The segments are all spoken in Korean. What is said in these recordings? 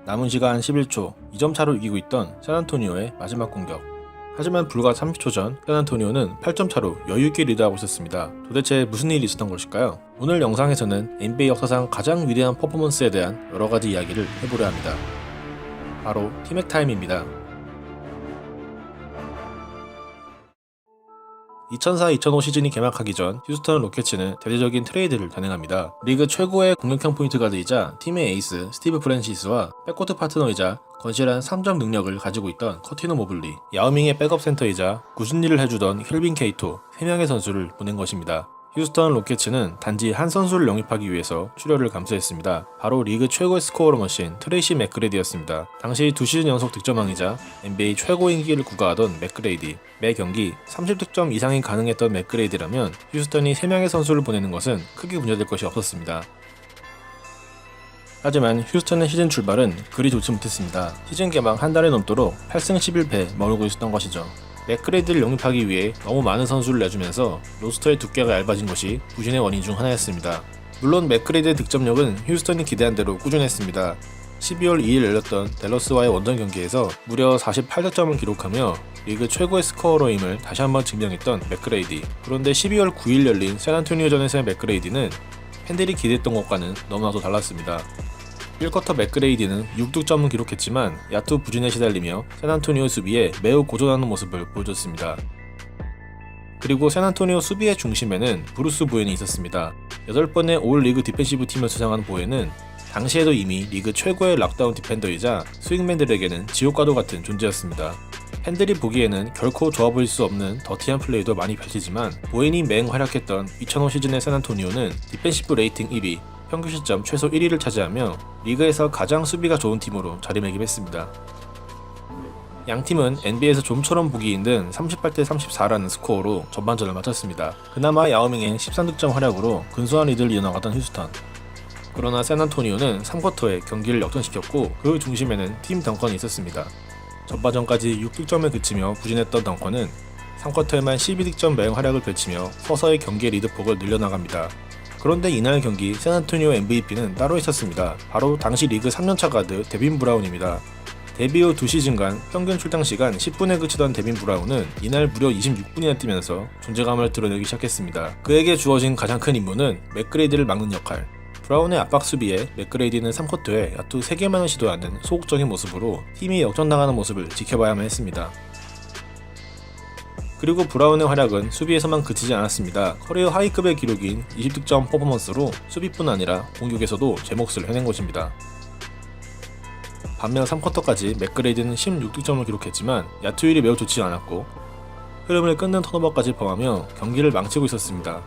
남은 시간 11초, 2점 차로 이기고 있던 샌안토니오의 마지막 공격. 하지만 불과 30초 전 샌안토니오는 8점 차로 여유있게 리드하고 있었습니다. 도대체 무슨 일이 있었던 것일까요? 오늘 영상에서는 NBA 역사상 가장 위대한 퍼포먼스에 대한 여러가지 이야기를 해보려 합니다. 바로 티맥 타임입니다. 2004-2005 시즌이 개막하기 전 휴스턴 로켓츠는 대대적인 트레이드를 단행합니다. 리그 최고의 공격형 포인트 가드이자 팀의 에이스 스티브 프랜시스와 백코트 파트너이자 건실한 3점 능력을 가지고 있던 커티노 모블리, 야오밍의 백업 센터이자 꾸준히 일을 해주던 켈빈 케이토 3명의 선수를 보낸 것입니다. 휴스턴 로켓츠는 단지 한 선수를 영입하기 위해서 출혈을 감수했습니다. 바로 리그 최고의 스코어러 머신 트레이시 맥그레디였습니다. 당시 2시즌 연속 득점왕이자 NBA 최고 인기를 구가하던 맥그레이디, 매 경기 30득점 이상이 가능했던 맥그레이디라면 휴스턴이 3명의 선수를 보내는 것은 크게 문제될 것이 없었습니다. 하지만 휴스턴의 시즌 출발은 그리 좋지 못했습니다. 시즌 개막 한 달이 넘도록 8승 11패 머물고 있었던 것이죠. 맥그레이드를 영입하기 위해 너무 많은 선수를 내주면서 로스터의 두께가 얇아진 것이 부진의 원인 중 하나였습니다. 물론 맥그레이드의 득점력은 휴스턴이 기대한 대로 꾸준했습니다. 12월 2일 열렸던 댈러스와의 원정 경기에서 무려 48득점을 기록하며 리그 최고의 스코어러임을 다시 한번 증명했던 맥그레이디. 그런데 12월 9일 열린 샌안토니오전에서의 맥그레이디는 팬들이 기대했던 것과는 너무나도 달랐습니다. 1쿼터 맥그레이디는 6득점은 기록했지만 야투 부진에 시달리며 샌안토니오 수비에 매우 고전하는 모습을 보여줬습니다. 그리고 샌안토니오 수비의 중심에는 브루스 보웬이 있었습니다. 8번의 올 리그 디펜시브 팀을 수상한 보웬은 당시에도 이미 리그 최고의 락다운 디펜더이자 스윙맨들에게는 지옥과도 같은 존재였습니다. 팬들이 보기에는 결코 좋아 보일 수 없는 더티한 플레이도 많이 펼치지만 보웬이 맹활약했던 2005 시즌의 샌안토니오는 디펜시브 레이팅 1위, 평균 시점 최소 1위를 차지하며 리그에서 가장 수비가 좋은 팀으로 자리매김했습니다. 양 팀은 NBA에서 좀처럼 보기 힘든 38대 34라는 스코어로 전반전을 마쳤습니다. 그나마 야오밍의 13득점 활약으로 근소한 리드를 이어나갔던 휴스턴. 그러나 샌안토니오는 3쿼터에 경기를 역전시켰고 그 중심에는 팀 덩컨이 있었습니다. 전반전까지 6득점에 그치며 부진했던 덩컨은 3쿼터에만 12득점 맹활약을 펼치며 서서히 경기의 리드폭을 늘려나갑니다. 그런데 이날 경기 샌안토니오 MVP는 따로 있었습니다. 바로 당시 리그 3년차 가드 데빈 브라운입니다. 데뷔 후 2시즌간 평균 출장 시간 10분에 그치던 데빈 브라운은 이날 무려 26분이나 뛰면서 존재감을 드러내기 시작했습니다. 그에게 주어진 가장 큰 임무는 맥그레이디를 막는 역할. 브라운의 압박 수비에 맥그레이디는 3쿼터에 야투 3개만을 시도하는 소극적인 모습으로 팀이 역전당하는 모습을 지켜봐야만 했습니다. 그리고 브라운의 활약은 수비에서만 그치지 않았습니다. 커리어 하이급의 기록인 20득점 퍼포먼스로 수비뿐 아니라 공격에서도 제 몫을 해낸 것입니다. 반면 3쿼터까지 맥그레이드는 16득점을 기록했지만 야투율이 매우 좋지 않았고 흐름을 끊는 턴오버까지 범하며 경기를 망치고 있었습니다.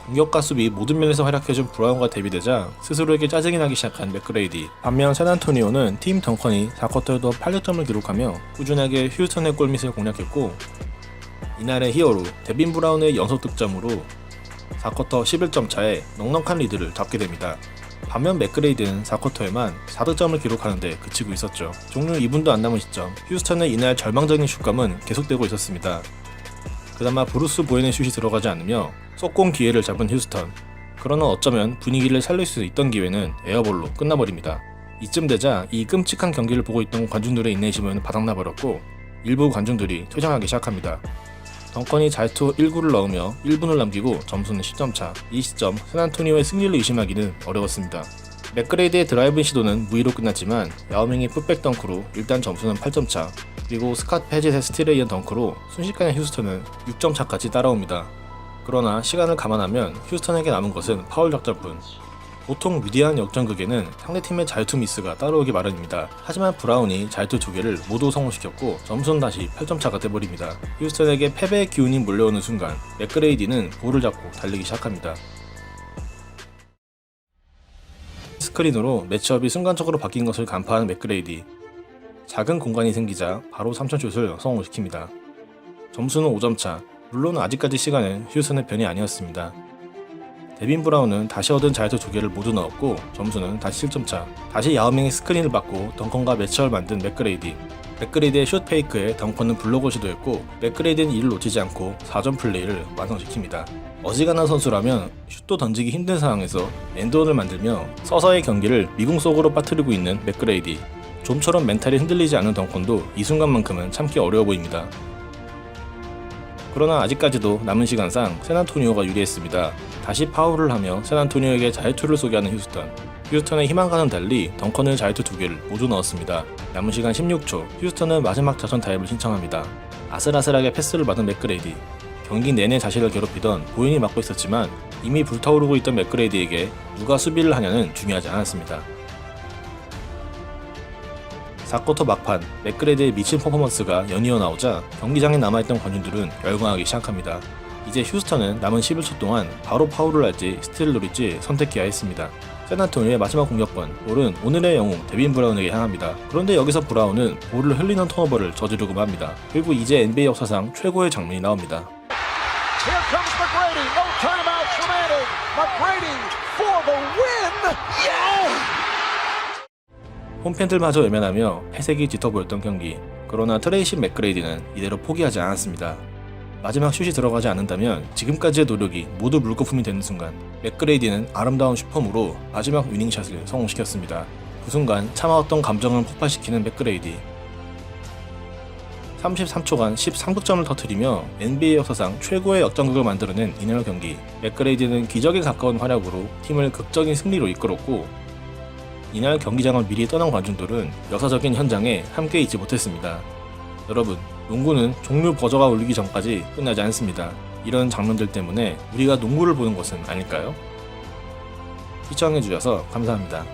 공격과 수비 모든 면에서 활약해준 브라운과 대비되자 스스로에게 짜증이 나기 시작한 맥그레이디. 반면 샌안토니오는 팀 덩컨이 4쿼터에도 8득점을 기록하며 꾸준하게 휴스턴의 골밑을 공략했고 이날의 히어로 데빈 브라운의 연속 득점으로 4쿼터 11점 차에 넉넉한 리드를 잡게 됩니다. 반면 맥그레이드는 4쿼터에만 4득점을 기록하는데 그치고 있었죠. 종료 2분도 안 남은 시점 휴스턴의 이날 절망적인 슛감은 계속되고 있었습니다. 그나마 브루스 보웬의 슛이 들어가지 않으며 속공 기회를 잡은 휴스턴. 그러나 어쩌면 분위기를 살릴 수 있던 기회는 에어볼로 끝나버립니다. 이쯤 되자 이 끔찍한 경기를 보고 있던 관중들의 인내심은 바닥나버렸고 일부 관중들이 퇴장하기 시작합니다. 덩컨이 자유투 1구를 넣으며 1분을 남기고 점수는 10점 차. 이 시점 샌안토니오의 승리를 의심하기는 어려웠습니다. 맥그레이드의 드라이브 시도는 무의로 끝났지만 야오밍의 풋백 덩크로 일단 점수는 8점 차. 그리고 스캇 페짓의 스틸에 이은 덩크로 순식간에 휴스턴은 6점 차까지 따라옵니다. 그러나 시간을 감안하면 휴스턴에게 남은 것은 파울 작전뿐. 보통 위대한 역전극에는 상대팀의 자유투 미스가 따라오기 마련입니다. 하지만 브라운이 자유투 2개를 모두 성공시켰고 점수는 다시 8점 차가 돼버립니다. 휴스턴에게 패배의 기운이 몰려오는 순간 맥그레이디는 볼을 잡고 달리기 시작합니다. 스크린으로 매치업이 순간적으로 바뀐 것을 간파한 맥그레이디. 작은 공간이 생기자 바로 3점슛을 성공시킵니다. 점수는 5점 차. 물론 아직까지 시간은 휴스턴의 편이 아니었습니다. 데빈 브라운은 다시 얻은 자유투 2개를 모두 넣었고 점수는 다시 7점 차. 다시 야오밍의 스크린을 받고 덩컨과 매치업을 만든 맥그레이디. 맥그레이드의 슛 페이크에 덩컨은 블록을 시도했고 맥그레이드는 이를 놓치지 않고 4점 플레이를 완성시킵니다. 어지간한 선수라면 슛도 던지기 힘든 상황에서 엔드원을 만들며 서서히 경기를 미궁 속으로 빠뜨리고 있는 맥그레이디. 좀처럼 멘탈이 흔들리지 않는 덩컨도 이 순간만큼은 참기 어려워 보입니다. 그러나 아직까지도 남은 시간상 샌안토니오가 유리했습니다. 다시 파울을 하며 샌안토니오에게 자유투를 쏘게 하는 휴스턴. 휴스턴의 희망과는 달리 덩컨은 자유투 2개를 모두 넣었습니다. 남은 시간 16초, 휴스턴은 마지막 자선 타임을 신청합니다. 아슬아슬하게 패스를 받은 맥그레이디. 경기 내내 자신을 괴롭히던 보인이 맡고 있었지만 이미 불타오르고 있던 맥그레이디에게 누가 수비를 하냐는 중요하지 않았습니다. 4쿼터 막판, 맥그레이드의 미친 퍼포먼스가 연이어 나오자 경기장에 남아있던 관중들은 열광하기 시작합니다. 이제 휴스턴은 남은 11초 동안 바로 파울을 할지 스틸을 노릴지 선택해야 했습니다. 샌안토니오의 마지막 공격권, 볼은 오늘의 영웅 데빈 브라운에게 향합니다. 그런데 여기서 브라운은 볼을 흘리는 턴오버를 저지르고 맙니다. 그리고 이제 NBA 역사상 최고의 장면이 나옵니다. Here comes McGrady. No timeouts remaining. McGrady for the win. Yeah! 홈팬들마저 외면하며 회색이 짙어 보였던 경기. 그러나 트레이시 맥그레이디는 이대로 포기하지 않았습니다. 마지막 슛이 들어가지 않는다면 지금까지의 노력이 모두 물거품이 되는 순간 맥그레이디는 아름다운 슈퍼으로 마지막 위닝샷을 성공시켰습니다. 그 순간 참아왔던 감정을 폭발시키는 맥그레이디. 33초간 13득점을 터뜨리며 NBA 역사상 최고의 역전극을 만들어낸 이날 경기. 맥그레이디는 기적에 가까운 활약으로 팀을 극적인 승리로 이끌었고 이날 경기장을 미리 떠난 관중들은 역사적인 현장에 함께 있지 못했습니다. 여러분, 농구는 종료 버저가 울리기 전까지 끝나지 않습니다. 이런 장면들 때문에 우리가 농구를 보는 것은 아닐까요? 시청해주셔서 감사합니다.